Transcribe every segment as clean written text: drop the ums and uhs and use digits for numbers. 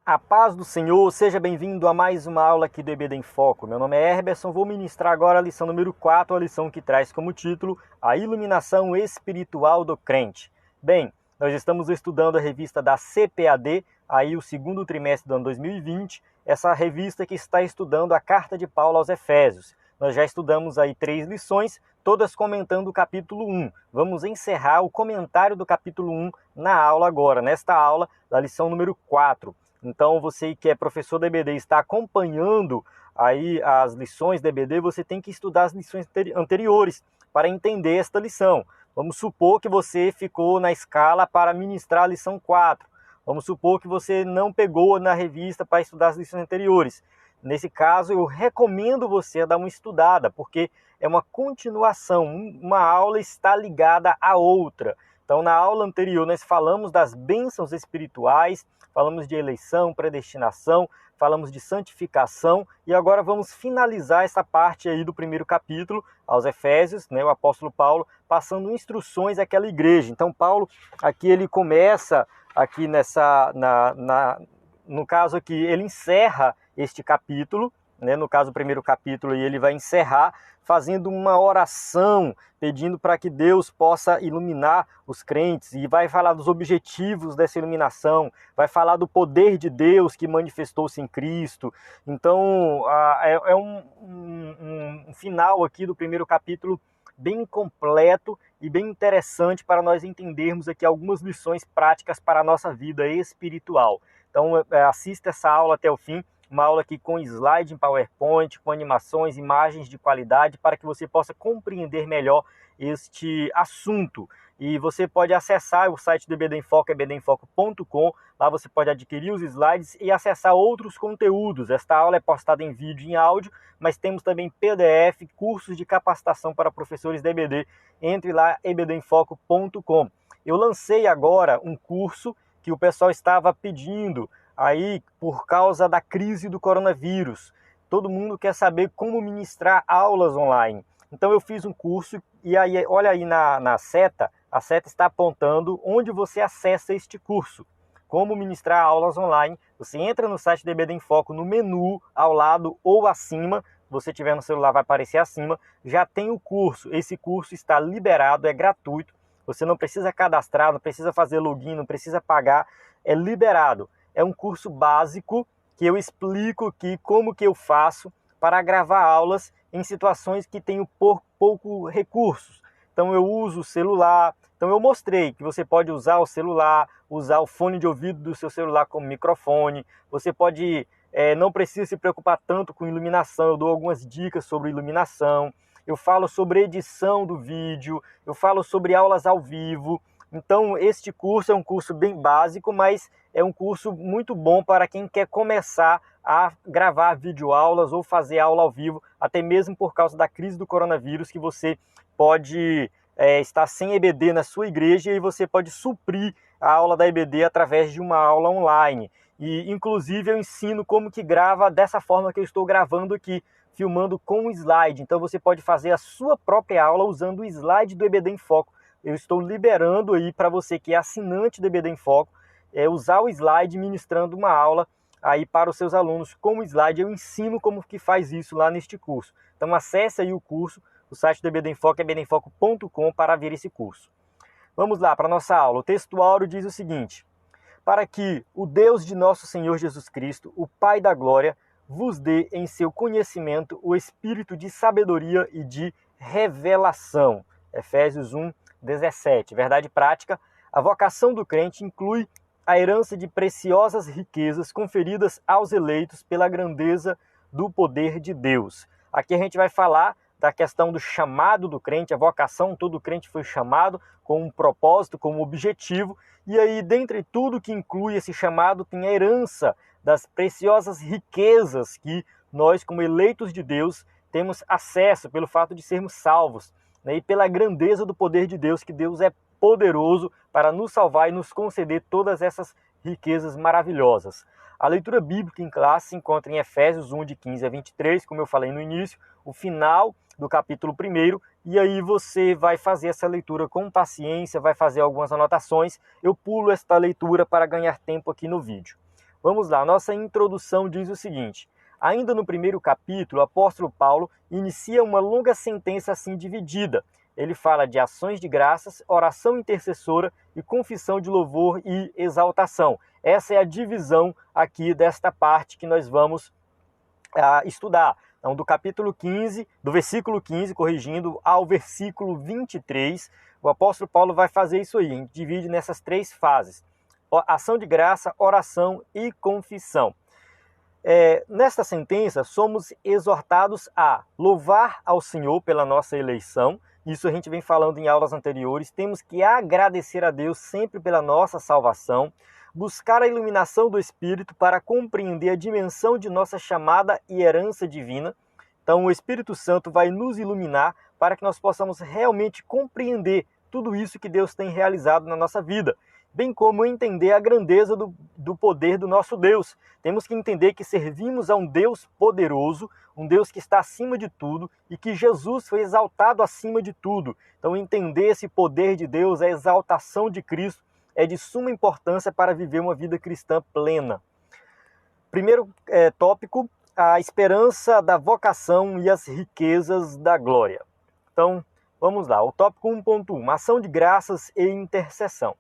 A paz do Senhor, seja bem-vindo a mais uma aula aqui do EBD em Foco. Meu nome é Herberson, vou ministrar agora a lição número 4, a lição que traz como título A Iluminação Espiritual do Crente. Bem, nós estamos estudando a revista da CPAD, aí o segundo trimestre do ano 2020, essa revista que está estudando a carta de Paulo aos Efésios. Nós já estudamos aí 3 lições, todas comentando o capítulo 1. Vamos encerrar o comentário do capítulo 1 na aula agora, nesta aula da lição número 4. Então, você que é professor da EBD e está acompanhando aí as lições da EBD, você tem que estudar as lições anteriores para entender esta lição. Vamos supor que você ficou na escala para ministrar a lição 4. Vamos supor que você não pegou na revista para estudar as lições anteriores. Nesse caso, eu recomendo você a dar uma estudada, porque é uma continuação, uma aula está ligada à outra. Então, na aula anterior, nós falamos das bênçãos espirituais, falamos de eleição, predestinação, falamos de santificação e agora vamos finalizar essa parte aí do primeiro capítulo aos Efésios, né, o apóstolo Paulo passando instruções àquela igreja. Então, Paulo, aqui ele começa, aqui no caso aqui, ele encerra este capítulo, né, no caso o primeiro capítulo, e ele vai encerrar fazendo uma oração, pedindo para que Deus possa iluminar os crentes, e vai falar dos objetivos dessa iluminação, vai falar do poder de Deus que manifestou-se em Cristo. Então, é um final aqui do primeiro capítulo bem completo e bem interessante para nós entendermos aqui algumas lições práticas para a nossa vida espiritual. Então, assista essa aula até o fim. Uma aula aqui com slide em PowerPoint, com animações, imagens de qualidade, para que você possa compreender melhor este assunto. E você pode acessar o site do EBD em Foco, ebdemfoco.com. Lá você pode adquirir os slides e acessar outros conteúdos. Esta aula é postada em vídeo e em áudio, mas temos também PDF, cursos de capacitação para professores da EBD. Entre lá, ebdemfoco.com. Eu lancei agora um curso que o pessoal estava pedindo aí por causa da crise do coronavírus. Todo mundo quer saber como ministrar aulas online. Então eu fiz um curso e aí, olha aí na seta, a seta está apontando onde você acessa este curso. Como ministrar aulas online. Você entra no site do EBD em Foco, no menu, ao lado ou acima, se você tiver no celular vai aparecer acima, já tem o curso. Esse curso está liberado, é gratuito. Você não precisa cadastrar, não precisa fazer login, não precisa pagar, é liberado. É um curso básico que eu explico aqui como que eu faço para gravar aulas em situações que tenho pouco recursos. Então eu uso o celular, então eu mostrei que você pode usar o celular, usar o fone de ouvido do seu celular como microfone, você pode, não precisa se preocupar tanto com iluminação, eu dou algumas dicas sobre iluminação, eu falo sobre edição do vídeo, eu falo sobre aulas ao vivo. Então, este curso é um curso bem básico, mas é um curso muito bom para quem quer começar a gravar videoaulas ou fazer aula ao vivo, até mesmo por causa da crise do coronavírus, que você pode estar sem EBD na sua igreja e você pode suprir a aula da EBD através de uma aula online. E, inclusive, eu ensino como que grava dessa forma que eu estou gravando aqui, filmando com o slide. Então, você pode fazer a sua própria aula usando o slide do EBD em Foco. Eu estou liberando aí para você que é assinante do EBD em Foco, usar o slide ministrando uma aula aí para os seus alunos com o slide. Eu ensino como que faz isso lá neste curso. Então acesse aí o curso, o site do EBD em Foco, ebdemfoco.com, para ver esse curso. Vamos lá para a nossa aula. O texto áureo diz o seguinte: para que o Deus de nosso Senhor Jesus Cristo, o Pai da glória, vos dê em seu conhecimento o espírito de sabedoria e de revelação. Efésios 1:17. Verdade prática: a vocação do crente inclui a herança de preciosas riquezas conferidas aos eleitos pela grandeza do poder de Deus. Aqui a gente vai falar da questão do chamado do crente, a vocação. Todo crente foi chamado com um propósito, com um objetivo, e aí, dentre tudo que inclui esse chamado, tem a herança das preciosas riquezas que nós, como eleitos de Deus, temos acesso pelo fato de sermos salvos, né? E pela grandeza do poder de Deus, que Deus é poderoso para nos salvar e nos conceder todas essas riquezas maravilhosas. A leitura bíblica em classe se encontra em Efésios 1, de 15 a 23, como eu falei no início, o final do capítulo 1, e aí você vai fazer essa leitura com paciência, vai fazer algumas anotações. Eu pulo esta leitura para ganhar tempo aqui no vídeo. Vamos lá, nossa introdução diz o seguinte: ainda no primeiro capítulo, o apóstolo Paulo inicia uma longa sentença assim dividida. Ele fala de ações de graças, oração intercessora e confissão de louvor e exaltação. Essa é a divisão aqui desta parte que nós vamos estudar. Então, do capítulo 15, do versículo 15, corrigindo, ao versículo 23, o apóstolo Paulo vai fazer isso aí. A gente divide nessas três fases: ação de graça, oração e confissão. Nesta sentença, somos exortados a louvar ao Senhor pela nossa eleição. Isso a gente vem falando em aulas anteriores. Temos que agradecer a Deus sempre pela nossa salvação, buscar a iluminação do Espírito para compreender a dimensão de nossa chamada e herança divina. Então, o Espírito Santo vai nos iluminar para que nós possamos realmente compreender tudo isso que Deus tem realizado na nossa vida, bem como entender a grandeza do poder do nosso Deus. Temos que entender que servimos a um Deus poderoso, um Deus que está acima de tudo e que Jesus foi exaltado acima de tudo. Então, entender esse poder de Deus, a exaltação de Cristo, é de suma importância para viver uma vida cristã plena. Primeiro tópico, a esperança da vocação e as riquezas da glória. Então, vamos lá. O tópico 1.1, ação de graças e intercessão.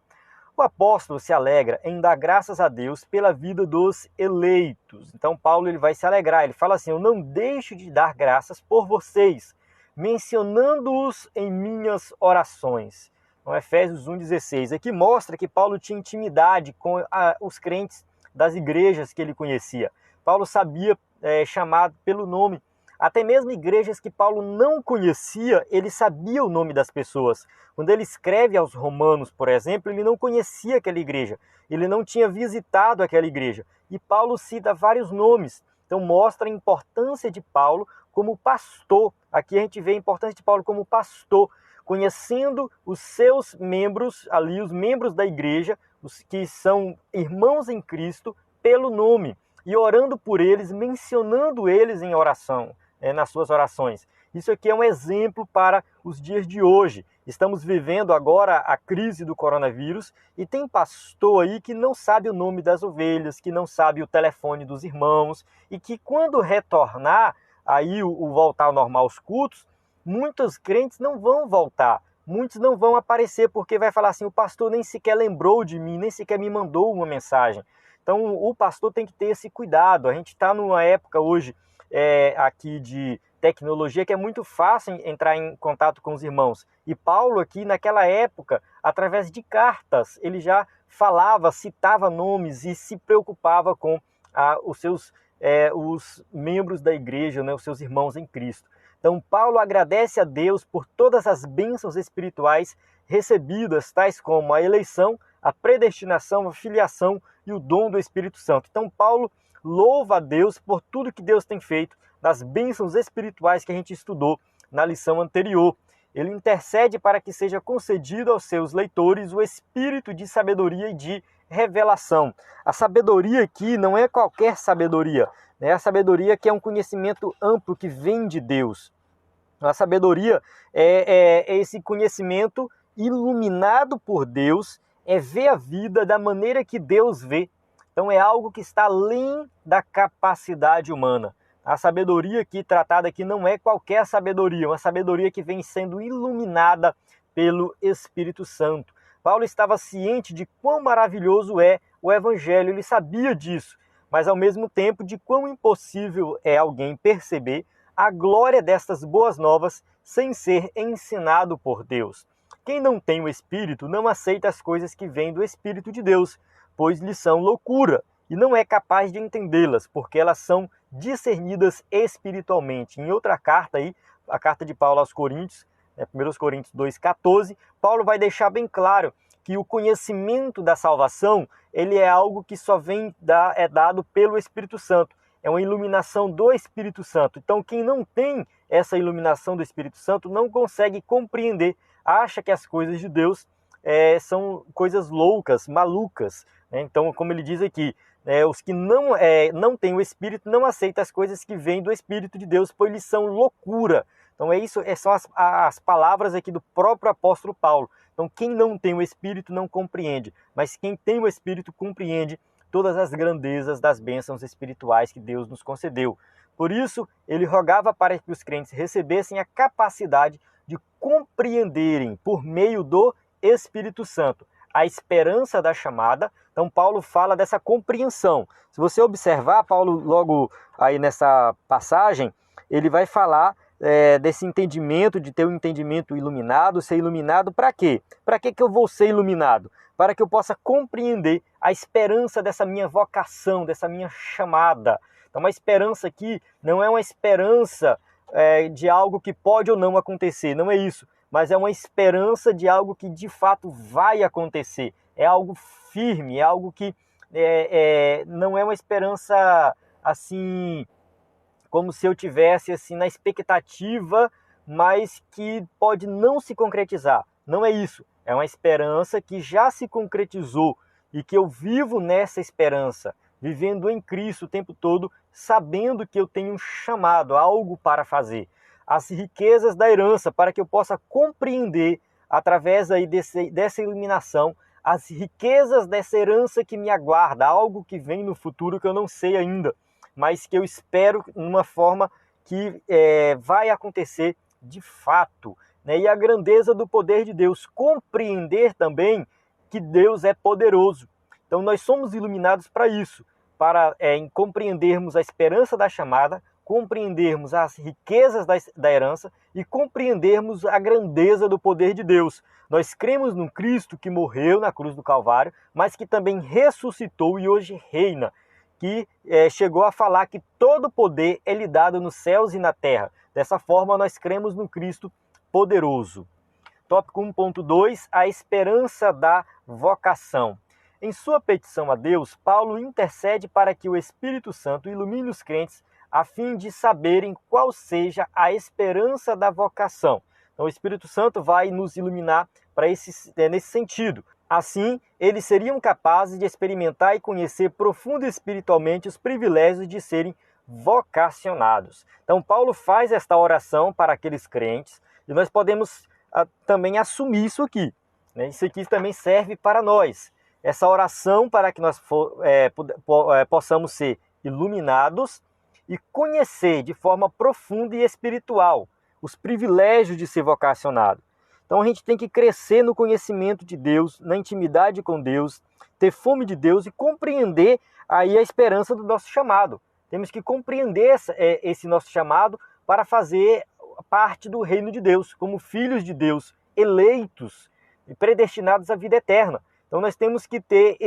O apóstolo se alegra em dar graças a Deus pela vida dos eleitos. Então Paulo ele vai se alegrar, ele fala assim: eu não deixo de dar graças por vocês, mencionando-os em minhas orações. Então, Efésios 1,16. Aqui mostra que Paulo tinha intimidade com os crentes das igrejas que ele conhecia. Paulo sabia chamar pelo nome. Até mesmo igrejas que Paulo não conhecia, ele sabia o nome das pessoas. Quando ele escreve aos Romanos, por exemplo, ele não conhecia aquela igreja, ele não tinha visitado aquela igreja. E Paulo cita vários nomes, então mostra a importância de Paulo como pastor. Aqui a gente vê a importância de Paulo como pastor, conhecendo os seus membros ali, os membros da igreja, os que são irmãos em Cristo, pelo nome, e orando por eles, mencionando eles em oração. Nas suas orações. Isso aqui é um exemplo para os dias de hoje. Estamos vivendo agora a crise do coronavírus e tem pastor aí que não sabe o nome das ovelhas, que não sabe o telefone dos irmãos e que quando retornar aí o voltar ao normal os cultos, muitos crentes não vão voltar, muitos não vão aparecer porque vai falar assim: o pastor nem sequer lembrou de mim, nem sequer me mandou uma mensagem. Então o pastor tem que ter esse cuidado. A gente está numa época hoje aqui de tecnologia que é muito fácil entrar em contato com os irmãos. E Paulo aqui naquela época, através de cartas, ele já falava, citava nomes e se preocupava com os membros da igreja, né, os seus irmãos em Cristo. Então Paulo agradece a Deus por todas as bênçãos espirituais recebidas, tais como a eleição, a predestinação, a filiação e o dom do Espírito Santo. Então Paulo louva a Deus por tudo que Deus tem feito, das bênçãos espirituais que a gente estudou na lição anterior. Ele intercede para que seja concedido aos seus leitores o espírito de sabedoria e de revelação. A sabedoria aqui não é qualquer sabedoria, né? A sabedoria que é um conhecimento amplo que vem de Deus. A sabedoria é esse conhecimento iluminado por Deus, é ver a vida da maneira que Deus vê. Então é algo que está além da capacidade humana. A sabedoria aqui tratada aqui não é qualquer sabedoria, uma sabedoria que vem sendo iluminada pelo Espírito Santo. Paulo estava ciente de quão maravilhoso é o Evangelho, ele sabia disso, mas ao mesmo tempo de quão impossível é alguém perceber a glória destas boas novas sem ser ensinado por Deus. Quem não tem o Espírito não aceita as coisas que vêm do Espírito de Deus, pois lhes são loucura, e não é capaz de entendê-las, porque elas são discernidas espiritualmente. Em outra carta aí, a carta de Paulo aos Coríntios, 1 Coríntios 2,14, Paulo vai deixar bem claro que o conhecimento da salvação, ele é algo que só é dado pelo Espírito Santo. É uma iluminação do Espírito Santo. Então, quem não tem essa iluminação do Espírito Santo não consegue compreender, acha que as coisas de Deus são coisas loucas, malucas. Então, como ele diz aqui, os que não têm o Espírito não aceitam as coisas que vêm do Espírito de Deus, pois eles são loucura. Então, são as palavras aqui do próprio apóstolo Paulo. Então, quem não tem o Espírito não compreende, mas quem tem o Espírito compreende todas as grandezas das bênçãos espirituais que Deus nos concedeu. Por isso, ele rogava para que os crentes recebessem a capacidade de compreenderem, por meio do Espírito Santo, a esperança da chamada. Então, Paulo fala dessa compreensão. Se você observar, Paulo, logo aí nessa passagem, ele vai falar desse entendimento, de ter um entendimento iluminado. Ser iluminado para quê? Para que eu vou ser iluminado? Para que eu possa compreender a esperança dessa minha vocação, dessa minha chamada. Então, uma esperança aqui não é uma esperança de algo que pode ou não acontecer, não é isso. Mas é uma esperança de algo que de fato vai acontecer. É algo firme, é algo que não é uma esperança assim, como se eu tivesse assim na expectativa, mas que pode não se concretizar. Não é isso. É uma esperança que já se concretizou e que eu vivo nessa esperança, vivendo em Cristo o tempo todo, sabendo que eu tenho um chamado, algo para fazer. As riquezas da herança, para que eu possa compreender, através aí dessa iluminação, as riquezas dessa herança que me aguarda, algo que vem no futuro que eu não sei ainda, mas que eu espero numa forma que vai acontecer de fato. Né? E a grandeza do poder de Deus, compreender também que Deus é poderoso. Então nós somos iluminados para isso, para em compreendermos a esperança da chamada, compreendermos as riquezas da herança e compreendermos a grandeza do poder de Deus. Nós cremos num Cristo que morreu na cruz do Calvário, mas que também ressuscitou e hoje reina, que chegou a falar que todo poder é lhe dado nos céus e na terra. Dessa forma, nós cremos num Cristo poderoso. Tópico 1.2, a esperança da vocação. Em sua petição a Deus, Paulo intercede para que o Espírito Santo ilumine os crentes a fim de saberem qual seja a esperança da vocação. Então, o Espírito Santo vai nos iluminar nesse sentido. Assim, eles seriam capazes de experimentar e conhecer profundo espiritualmente os privilégios de serem vocacionados. Então, Paulo faz esta oração para aqueles crentes e nós podemos também assumir isso aqui. Né? Isso aqui também serve para nós. Essa oração para que nós possamos ser iluminados e conhecer de forma profunda e espiritual os privilégios de ser vocacionado. Então a gente tem que crescer no conhecimento de Deus, na intimidade com Deus, ter fome de Deus e compreender aí a esperança do nosso chamado. Temos que compreender esse nosso chamado para fazer parte do reino de Deus, como filhos de Deus, eleitos e predestinados à vida eterna. Então nós temos que ter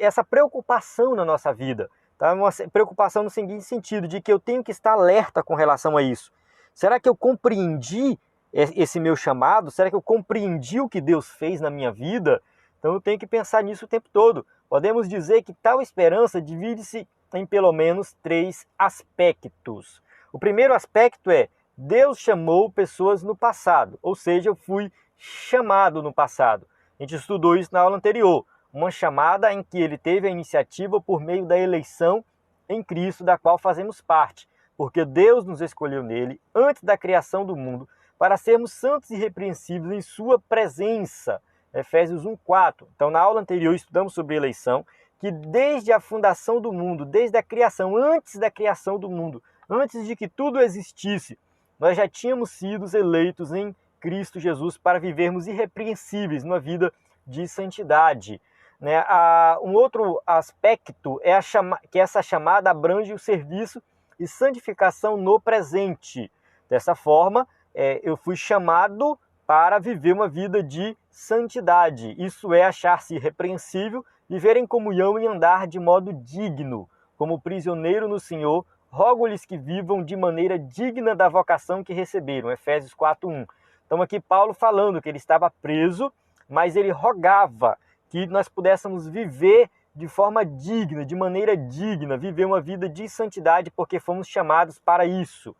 essa preocupação na nossa vida. Tá? Uma preocupação no seguinte sentido, de que eu tenho que estar alerta com relação a isso. Será que eu compreendi esse meu chamado? Será que eu compreendi o que Deus fez na minha vida? Então eu tenho que pensar nisso o tempo todo. Podemos dizer que tal esperança divide-se em pelo menos 3 aspectos. O primeiro aspecto é: Deus chamou pessoas no passado, ou seja, eu fui chamado no passado. A gente estudou isso na aula anterior. Uma chamada em que ele teve a iniciativa por meio da eleição em Cristo, da qual fazemos parte, porque Deus nos escolheu nele antes da criação do mundo para sermos santos e irrepreensíveis em sua presença. Efésios 1:4. Então, na aula anterior estudamos sobre eleição, que desde a fundação do mundo, desde a criação, antes da criação do mundo, antes de que tudo existisse, nós já tínhamos sido eleitos em Cristo Jesus para vivermos irrepreensíveis numa vida de santidade. Né? Um outro aspecto é que essa chamada abrange o serviço e santificação no presente. Dessa forma, eu fui chamado para viver uma vida de santidade. Isso é achar-se irrepreensível, viver em comunhão e andar de modo digno. Como prisioneiro no Senhor, rogo-lhes que vivam de maneira digna da vocação que receberam. Efésios 4:1. Então aqui Paulo falando que ele estava preso, mas ele rogava que nós pudéssemos viver de forma digna, de maneira digna, viver uma vida de santidade, porque fomos chamados para isso.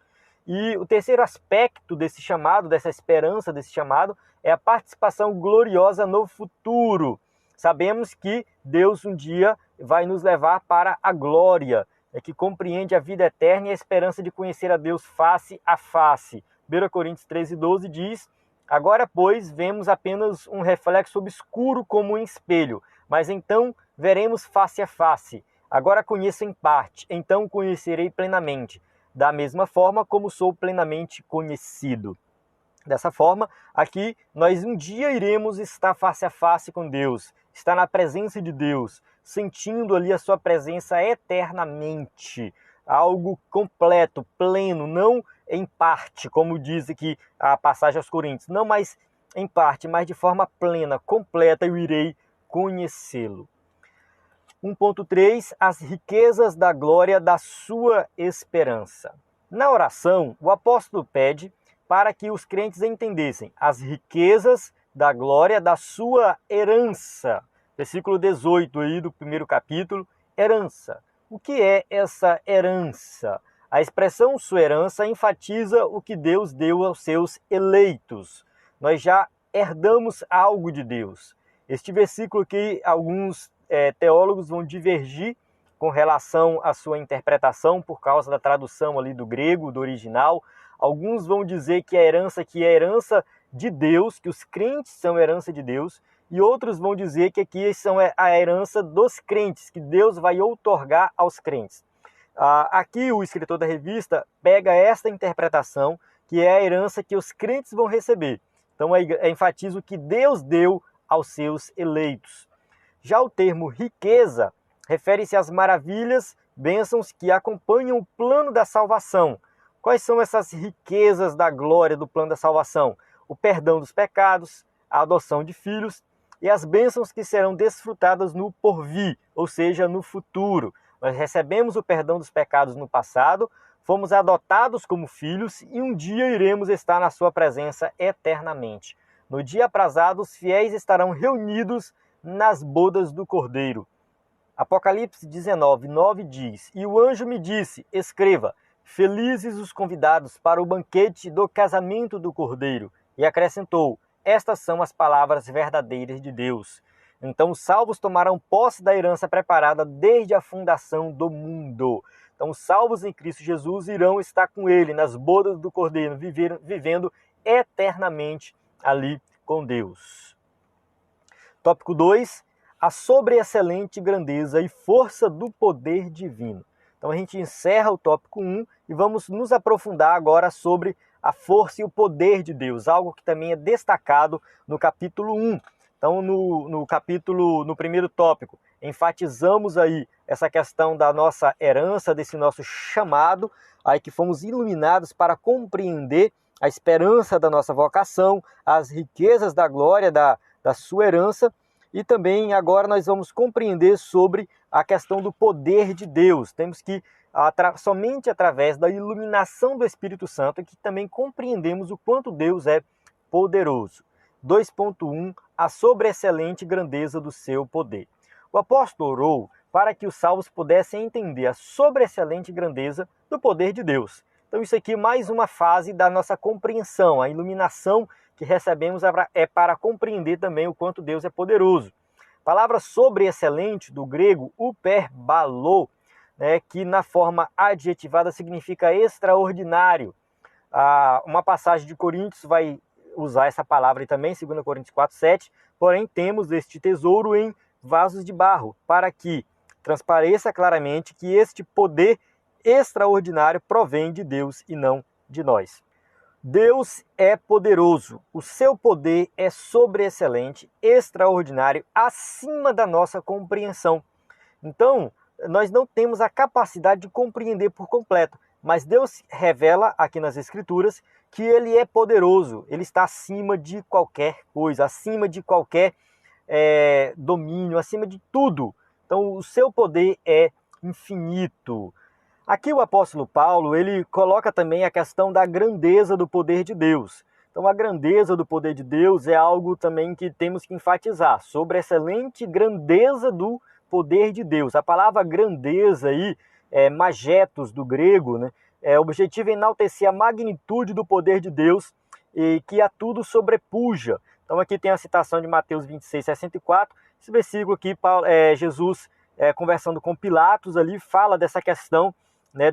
E o terceiro aspecto desse chamado, dessa esperança desse chamado, é a participação gloriosa no futuro. Sabemos que Deus um dia vai nos levar para a glória, que compreende a vida eterna e a esperança de conhecer a Deus face a face. 1 Coríntios 13:12 diz: agora, pois, vemos apenas um reflexo obscuro como um espelho, mas então veremos face a face. Agora conheço em parte, então conhecerei plenamente, da mesma forma como sou plenamente conhecido. Dessa forma, aqui nós um dia iremos estar face a face com Deus, estar na presença de Deus, sentindo ali a sua presença eternamente, algo completo, pleno, não em parte, como diz aqui a passagem aos Coríntios, não mais em parte, mas de forma plena, completa, eu irei conhecê-lo. 1.3 As riquezas da glória da sua esperança. Na oração, o apóstolo pede para que os crentes entendessem as riquezas da glória da sua herança. Versículo 18 aí do primeiro capítulo, herança. O que é essa herança? A expressão sua herança enfatiza o que Deus deu aos seus eleitos. Nós já herdamos algo de Deus. Este versículo aqui, alguns teólogos vão divergir com relação à sua interpretação por causa da tradução ali do grego, do original. Alguns vão dizer que a herança aqui é a herança de Deus, que os crentes são herança de Deus, e outros vão dizer que aqui são a herança dos crentes, que Deus vai outorgar aos crentes. Aqui o escritor da revista pega esta interpretação, que é a herança que os crentes vão receber. Então enfatiza o que Deus deu aos seus eleitos. Já o termo riqueza refere-se às maravilhas, bênçãos que acompanham o plano da salvação. Quais são essas riquezas da glória do plano da salvação? O perdão dos pecados, a adoção de filhos e as bênçãos que serão desfrutadas no porvir, ou seja, no futuro. Nós recebemos o perdão dos pecados no passado, fomos adotados como filhos e um dia iremos estar na sua presença eternamente. No dia aprazado, os fiéis estarão reunidos nas bodas do Cordeiro. Apocalipse 19:9 diz: E o anjo me disse, escreva, felizes os convidados para o banquete do casamento do Cordeiro. E acrescentou, estas são as palavras verdadeiras de Deus. Então os salvos tomarão posse da herança preparada desde a fundação do mundo. Então os salvos em Cristo Jesus irão estar com ele nas bodas do Cordeiro, vivendo eternamente ali com Deus. Tópico 2, a sobreexcelente grandeza e força do poder divino. Então a gente encerra o tópico 1 e vamos nos aprofundar agora sobre a força e o poder de Deus, algo que também é destacado no capítulo 1. Então no primeiro tópico, enfatizamos aí essa questão da nossa herança, desse nosso chamado, aí que fomos iluminados para compreender a esperança da nossa vocação, as riquezas da glória da sua herança, e também agora nós vamos compreender sobre a questão do poder de Deus. Temos que, somente através da iluminação do Espírito Santo, que também compreendemos o quanto Deus é poderoso. 2.1 A sobreexcelente grandeza do seu poder. O apóstolo orou para que os salvos pudessem entender a sobreexcelente grandeza do poder de Deus. Então isso aqui é mais uma fase da nossa compreensão, a iluminação que recebemos é para compreender também o quanto Deus é poderoso. A palavra sobreexcelente, do grego hyperbalo, que na forma adjetivada significa extraordinário. Uma passagem de Coríntios vai usar essa palavra também, 2 Coríntios 4:7, porém temos este tesouro em vasos de barro, para que transpareça claramente que este poder extraordinário provém de Deus e não de nós. Deus é poderoso, o seu poder é sobreexcelente, extraordinário, acima da nossa compreensão. Então, nós não temos a capacidade de compreender por completo, mas Deus revela aqui nas Escrituras que Ele é poderoso, Ele está acima de qualquer coisa, acima de qualquer domínio, acima de tudo. Então, o seu poder é infinito. Aqui o apóstolo Paulo, ele coloca também a questão da grandeza do poder de Deus. Então a grandeza do poder de Deus é algo também que temos que enfatizar, sobre a excelente grandeza do poder de Deus. A palavra grandeza aí, majetos do grego, o objetivo é enaltecer a magnitude do poder de Deus e que a tudo sobrepuja. Então aqui tem a citação de Mateus 26:64, esse versículo aqui, Jesus conversando com Pilatos ali, fala dessa questão,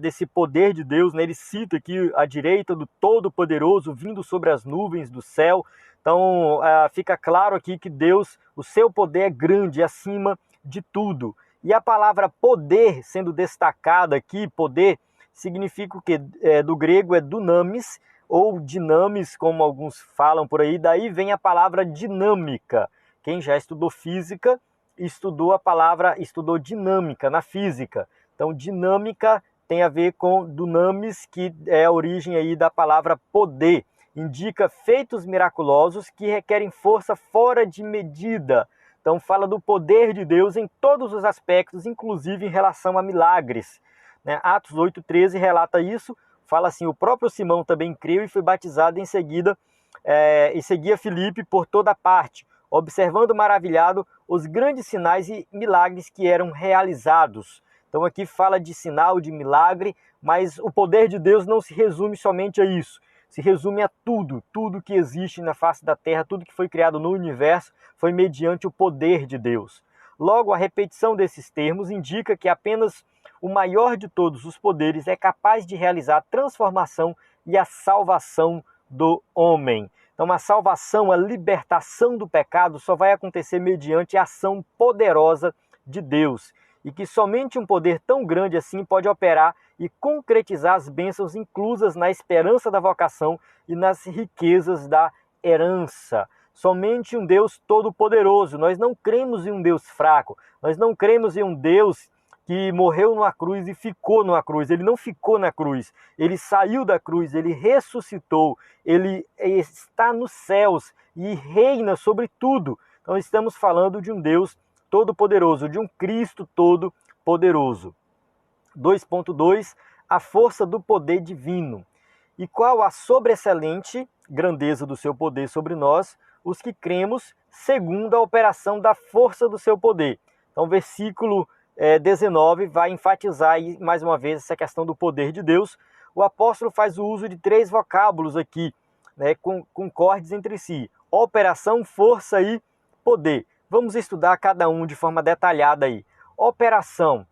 desse poder de Deus, ele cita aqui a direita do Todo-Poderoso vindo sobre as nuvens do céu. Então fica claro aqui que Deus, o seu poder é grande, acima de tudo. E a palavra poder sendo destacada aqui, poder, significa o que? Do grego é dunamis, ou dinamis, como alguns falam por aí, daí vem a palavra dinâmica. Quem já estudou física, estudou dinâmica na física. Então, dinâmica tem a ver com dunamis, que é a origem aí da palavra poder. Indica feitos miraculosos que requerem força fora de medida. Então, fala do poder de Deus em todos os aspectos, inclusive em relação a milagres. Atos 8,13 relata isso, fala assim: o próprio Simão também creu e foi batizado em seguida, e seguia Filipe por toda parte, observando maravilhado os grandes sinais e milagres que eram realizados. Então aqui fala de sinal, de milagre, mas o poder de Deus não se resume somente a isso. Se resume a tudo que existe na face da terra, tudo que foi criado no universo foi mediante o poder de Deus. Logo, a repetição desses termos indica que apenas o maior de todos os poderes é capaz de realizar a transformação e a salvação do homem. Então, a salvação, a libertação do pecado só vai acontecer mediante a ação poderosa de Deus. E que somente um poder tão grande assim pode operar e concretizar as bênçãos inclusas na esperança da vocação e nas riquezas da herança. Somente um Deus todo-poderoso. Nós não cremos em um Deus fraco. Nós não cremos em um Deus que morreu numa cruz e ficou numa cruz. Ele não ficou na cruz. Ele saiu da cruz, ele ressuscitou. Ele está nos céus e reina sobre tudo. Então estamos falando de um Deus todo-poderoso, de um Cristo todo-poderoso. 2.2, a força do poder divino. E qual a sobreexcelente grandeza do seu poder sobre nós, os que cremos, segundo a operação da força do seu poder. Então, versículo 19 vai enfatizar aí, mais uma vez, essa questão do poder de Deus. O apóstolo faz o uso de 3 vocábulos aqui, concordes entre si: operação, força e poder. Vamos estudar cada um de forma detalhada aí. Operação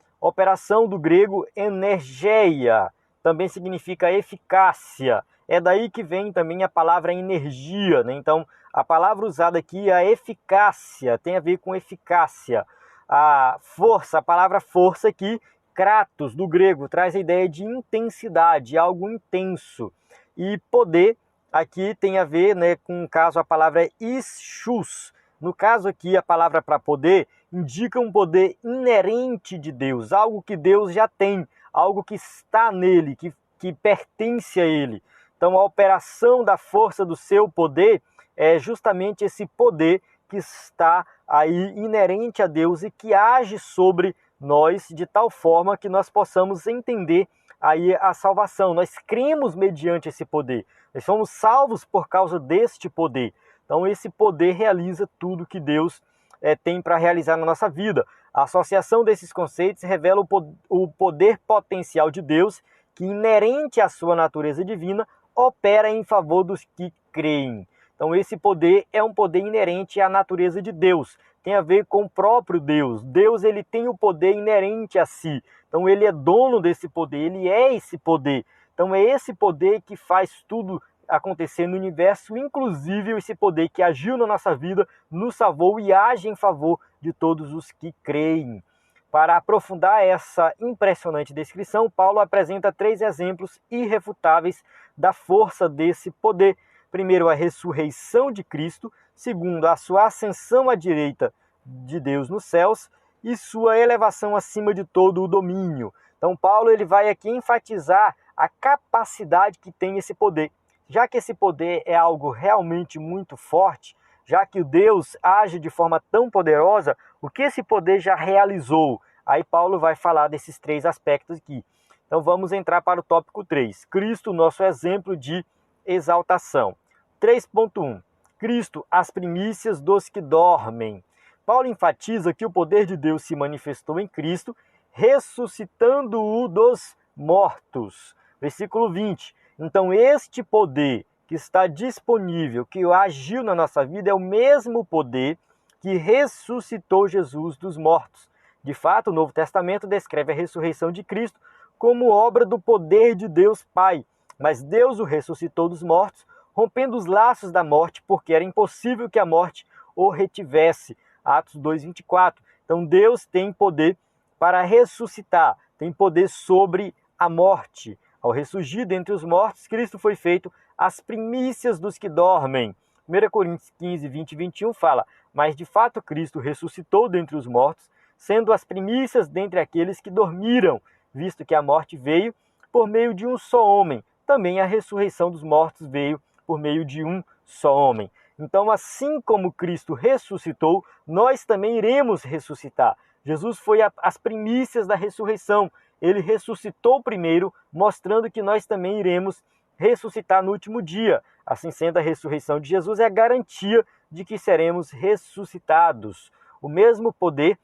do grego energeia, também significa eficácia. É daí que vem também a palavra energia, Então, a palavra usada aqui é a eficácia, tem a ver com eficácia. A força, a palavra força aqui, kratos, do grego, traz a ideia de intensidade, algo intenso. E poder, aqui tem a ver com o caso, a palavra ischus. No caso aqui, a palavra para poder indica um poder inerente de Deus, algo que Deus já tem, algo que está nele, que pertence a ele. Então, a operação da força do seu poder é justamente esse poder que está aí inerente a Deus e que age sobre nós de tal forma que nós possamos entender aí a salvação. Nós cremos mediante esse poder. Nós somos salvos por causa deste poder. Então, esse poder realiza tudo que Deus tem para realizar na nossa vida. A associação desses conceitos revela o poder potencial de Deus, que, inerente à sua natureza divina, opera em favor dos que creem. Então, esse poder é um poder inerente à natureza de Deus. Tem a ver com o próprio Deus. Deus, ele tem o poder inerente a si. Então, ele é dono desse poder, ele é esse poder. Então, é esse poder que faz tudo acontecer no universo, inclusive esse poder que agiu na nossa vida, nos salvou e age em favor de todos os que creem. Para aprofundar essa impressionante descrição, Paulo apresenta 3 exemplos irrefutáveis da força desse poder. Primeiro, a ressurreição de Cristo. Segundo, a sua ascensão à direita de Deus nos céus e sua elevação acima de todo o domínio. Então, Paulo ele vai aqui enfatizar a capacidade que tem esse poder. Já que esse poder é algo realmente muito forte, já que o Deus age de forma tão poderosa, o que esse poder já realizou? Aí Paulo vai falar desses 3 aspectos aqui. Então vamos entrar para o tópico 3. Cristo, nosso exemplo de exaltação. 3.1. Cristo, as primícias dos que dormem. Paulo enfatiza que o poder de Deus se manifestou em Cristo, ressuscitando-o dos mortos. Versículo 20. Então, este poder que está disponível, que agiu na nossa vida, é o mesmo poder que ressuscitou Jesus dos mortos. De fato, o Novo Testamento descreve a ressurreição de Cristo como obra do poder de Deus Pai. Mas Deus o ressuscitou dos mortos, rompendo os laços da morte, porque era impossível que a morte o retivesse. Atos 2:24. Então Deus tem poder para ressuscitar, tem poder sobre a morte. Ao ressurgir dentre os mortos, Cristo foi feito as primícias dos que dormem. 1 Coríntios 15, 20 e 21 fala: mas de fato Cristo ressuscitou dentre os mortos, sendo as primícias dentre aqueles que dormiram, visto que a morte veio por meio de um só homem. Também a ressurreição dos mortos veio por meio de um só homem. Então, assim como Cristo ressuscitou, nós também iremos ressuscitar. Jesus foi as primícias da ressurreição. Ele ressuscitou primeiro, mostrando que nós também iremos ressuscitar no último dia. Assim sendo, a ressurreição de Jesus é a garantia de que seremos ressuscitados. O mesmo poder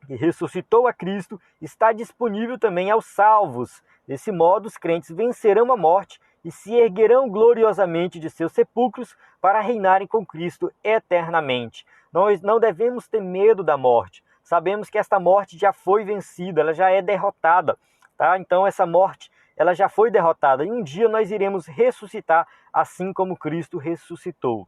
que ressuscitou a Cristo está disponível também aos salvos. Desse modo, os crentes vencerão a morte e se erguerão gloriosamente de seus sepulcros para reinarem com Cristo eternamente. Nós não devemos ter medo da morte. Sabemos que esta morte já foi vencida, ela já é derrotada, tá? Então essa morte, ela já foi derrotada e um dia nós iremos ressuscitar assim como Cristo ressuscitou.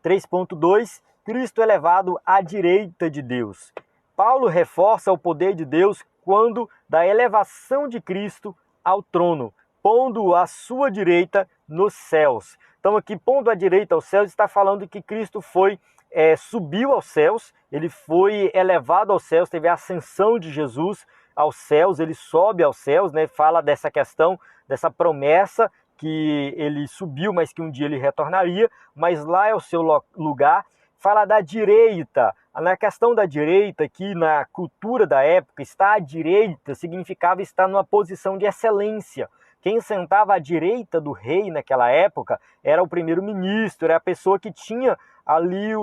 3.2, Cristo é levado à direita de Deus. Paulo reforça o poder de Deus quando da elevação de Cristo ao trono, pondo-o à sua direita nos céus. Então aqui, pondo à direita aos céus, está falando que Cristo subiu aos céus, ele foi elevado aos céus, teve a ascensão de Jesus aos céus, ele sobe aos céus, né? Fala dessa questão, dessa promessa que ele subiu, mas que um dia ele retornaria, mas lá é o seu lugar. Fala da direita. Na questão da direita, aqui na cultura da época, estar à direita significava estar numa posição de excelência. Quem sentava à direita do rei naquela época era o primeiro-ministro, era a pessoa que tinha ali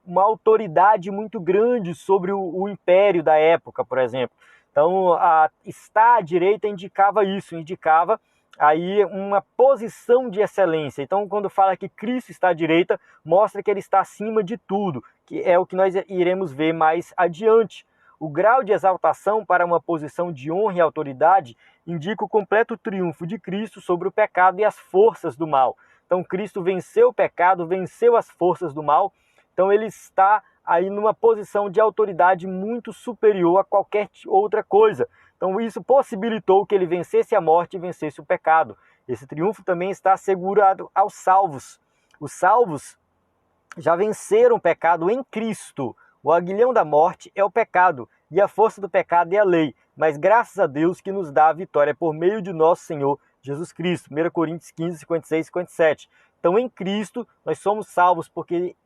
uma autoridade muito grande sobre o império da época, por exemplo. Então, estar à direita indicava isso, indicava aí uma posição de excelência. Então, quando fala que Cristo está à direita, mostra que ele está acima de tudo, que é o que nós iremos ver mais adiante. O grau de exaltação para uma posição de honra e autoridade indica o completo triunfo de Cristo sobre o pecado e as forças do mal. Então, Cristo venceu o pecado, venceu as forças do mal. Então, ele está aí numa posição de autoridade muito superior a qualquer outra coisa. Então isso possibilitou que ele vencesse a morte e vencesse o pecado. Esse triunfo também está assegurado aos salvos. Os salvos já venceram o pecado em Cristo. O aguilhão da morte é o pecado e a força do pecado é a lei. Mas graças a Deus que nos dá a vitória por meio de nosso Senhor Jesus Cristo. 1 Coríntios 15, 56 e 57. Então em Cristo nós somos salvos porque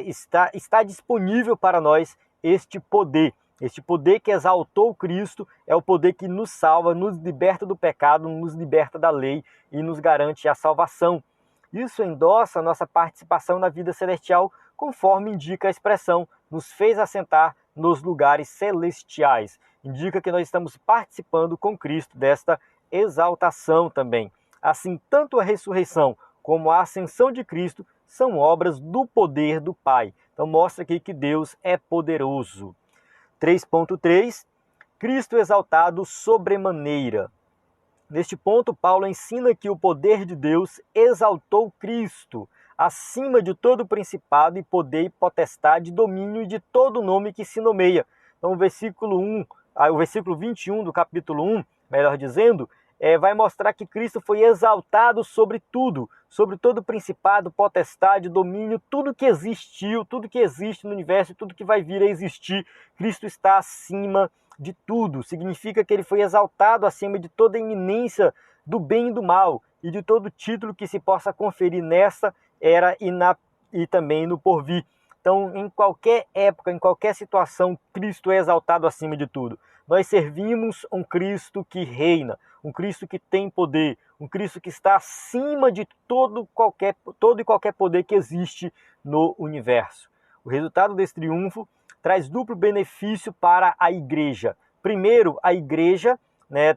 está disponível para nós este poder. Este poder que exaltou Cristo é o poder que nos salva, nos liberta do pecado, nos liberta da lei e nos garante a salvação. Isso endossa a nossa participação na vida celestial, conforme indica a expressão, nos fez assentar nos lugares celestiais. Indica que nós estamos participando com Cristo desta exaltação também. Assim, tanto a ressurreição como a ascensão de Cristo são obras do poder do Pai. Então mostra aqui que Deus é poderoso. 3.3, Cristo exaltado sobremaneira. Neste ponto, Paulo ensina que o poder de Deus exaltou Cristo acima de todo principado e poder e potestade, domínio e de todo nome que se nomeia. Então o versículo 21 do capítulo 1, melhor dizendo, vai mostrar que Cristo foi exaltado sobre tudo, sobre todo principado, potestade, domínio, tudo que existiu, tudo que existe no universo, tudo que vai vir a existir. Cristo está acima de tudo. Significa que ele foi exaltado acima de toda a iminência do bem e do mal e de todo título que se possa conferir nessa era e também no porvir. Então, em qualquer época, em qualquer situação, Cristo é exaltado acima de tudo. Nós servimos um Cristo que reina, um Cristo que tem poder, um Cristo que está acima de todo e qualquer poder que existe no universo. O resultado desse triunfo traz duplo benefício para a igreja. Primeiro, a igreja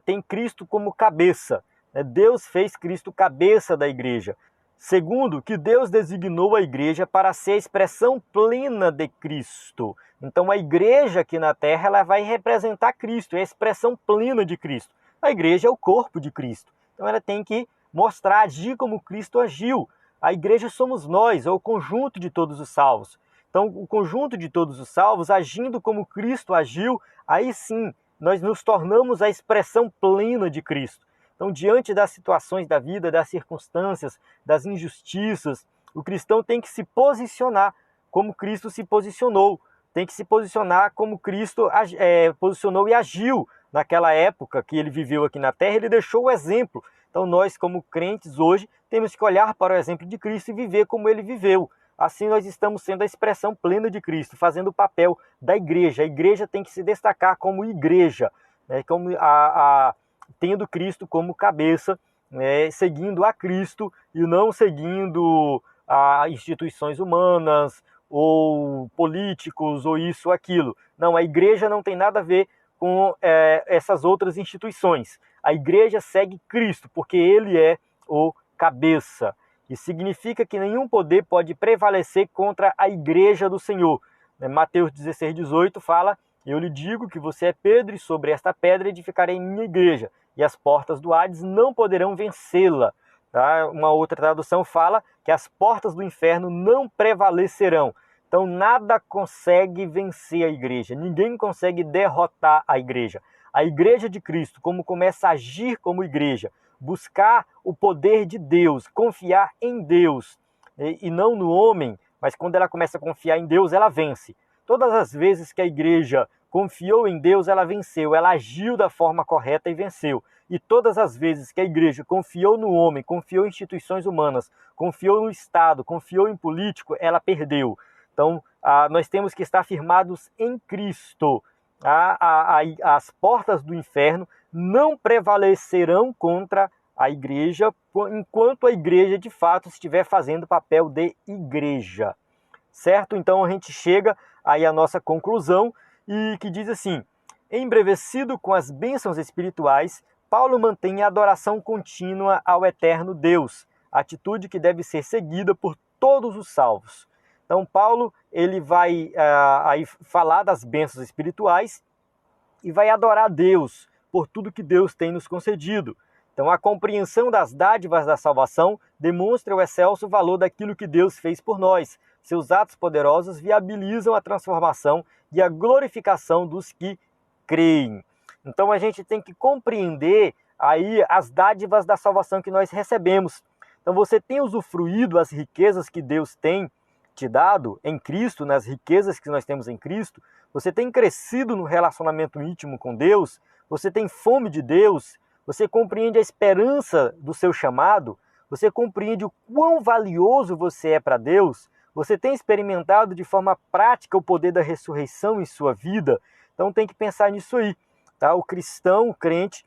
tem Cristo como cabeça. Deus fez Cristo cabeça da igreja. Segundo, que Deus designou a igreja para ser a expressão plena de Cristo. Então a igreja aqui na terra ela vai representar Cristo, é a expressão plena de Cristo. A igreja é o corpo de Cristo. Então ela tem que mostrar, agir como Cristo agiu. A igreja somos nós, é o conjunto de todos os salvos. Então, o conjunto de todos os salvos, agindo como Cristo agiu, aí sim, nós nos tornamos a expressão plena de Cristo. Então, diante das situações da vida, das circunstâncias, das injustiças, o cristão tem que se posicionar como Cristo se posicionou. Tem que se posicionar como Cristo posicionou e agiu naquela época que ele viveu aqui na Terra. Ele deixou o exemplo. Então, nós, como crentes hoje, temos que olhar para o exemplo de Cristo e viver como ele viveu. Assim, nós estamos sendo a expressão plena de Cristo, fazendo o papel da igreja. A igreja tem que se destacar como igreja, né, tendo Cristo como cabeça, né, seguindo a Cristo e não seguindo a instituições humanas ou políticos ou isso ou aquilo. Não, a igreja não tem nada a ver com essas outras instituições. A igreja segue Cristo, porque ele é o cabeça. E significa que nenhum poder pode prevalecer contra a igreja do Senhor. Mateus 16:18 fala: eu lhe digo que você é Pedro, e sobre esta pedra edificarei minha igreja, e as portas do Hades não poderão vencê-la. Tá? Uma outra tradução fala que as portas do inferno não prevalecerão. Então nada consegue vencer a igreja, ninguém consegue derrotar a igreja. A igreja de Cristo, como começa a agir como igreja, buscar o poder de Deus, confiar em Deus e não no homem, mas quando ela começa a confiar em Deus, ela vence. Todas as vezes que a igreja confiou em Deus, ela venceu, ela agiu da forma correta e venceu. E todas as vezes que a igreja confiou no homem, confiou em instituições humanas, confiou no Estado, confiou em político, ela perdeu. Então, nós temos que estar firmados em Cristo. As portas do inferno não prevalecerão contra a igreja, enquanto a igreja de fato estiver fazendo papel de igreja. Certo? Então a gente chega aí à nossa conclusão, e que diz assim: embevecido com as bênçãos espirituais, Paulo mantém a adoração contínua ao eterno Deus, atitude que deve ser seguida por todos os salvos. Então Paulo ele vai aí falar das bênçãos espirituais e vai adorar a Deus por tudo que Deus tem nos concedido. Então a compreensão das dádivas da salvação demonstra o excelso valor daquilo que Deus fez por nós. Seus atos poderosos viabilizam a transformação e a glorificação dos que creem. Então a gente tem que compreender aí as dádivas da salvação que nós recebemos. Então você tem usufruído as riquezas que Deus tem te dado em Cristo, nas riquezas que nós temos em Cristo. Você tem crescido no relacionamento íntimo com Deus, você tem fome de Deus, você compreende a esperança do seu chamado, você compreende o quão valioso você é para Deus, você tem experimentado de forma prática o poder da ressurreição em sua vida. Então tem que pensar nisso aí. Tá? O cristão, o crente,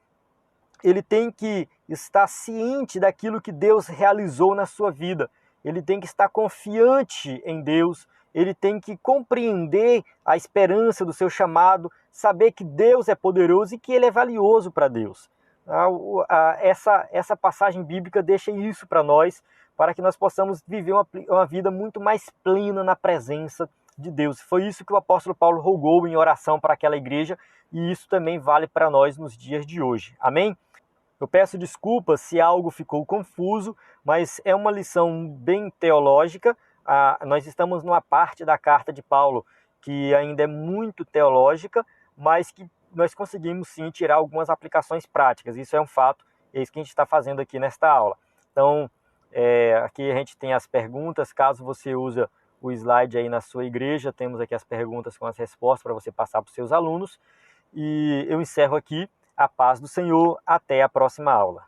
ele tem que estar ciente daquilo que Deus realizou na sua vida. Ele tem que estar confiante em Deus, ele tem que compreender a esperança do seu chamado, saber que Deus é poderoso e que ele é valioso para Deus. Essa passagem bíblica deixa isso para nós, para que nós possamos viver uma vida muito mais plena na presença de Deus. Foi isso que o apóstolo Paulo rogou em oração para aquela igreja, e isso também vale para nós nos dias de hoje. Amém? Eu peço desculpas se algo ficou confuso, mas é uma lição bem teológica. Nós estamos numa parte da carta de Paulo que ainda é muito teológica, mas que nós conseguimos sim tirar algumas aplicações práticas. Isso é um fato, é isso que a gente está fazendo aqui nesta aula. Então, aqui a gente tem as perguntas, caso você use o slide aí na sua igreja, temos aqui as perguntas com as respostas para você passar para os seus alunos. E eu encerro aqui. A paz do Senhor, até a próxima aula.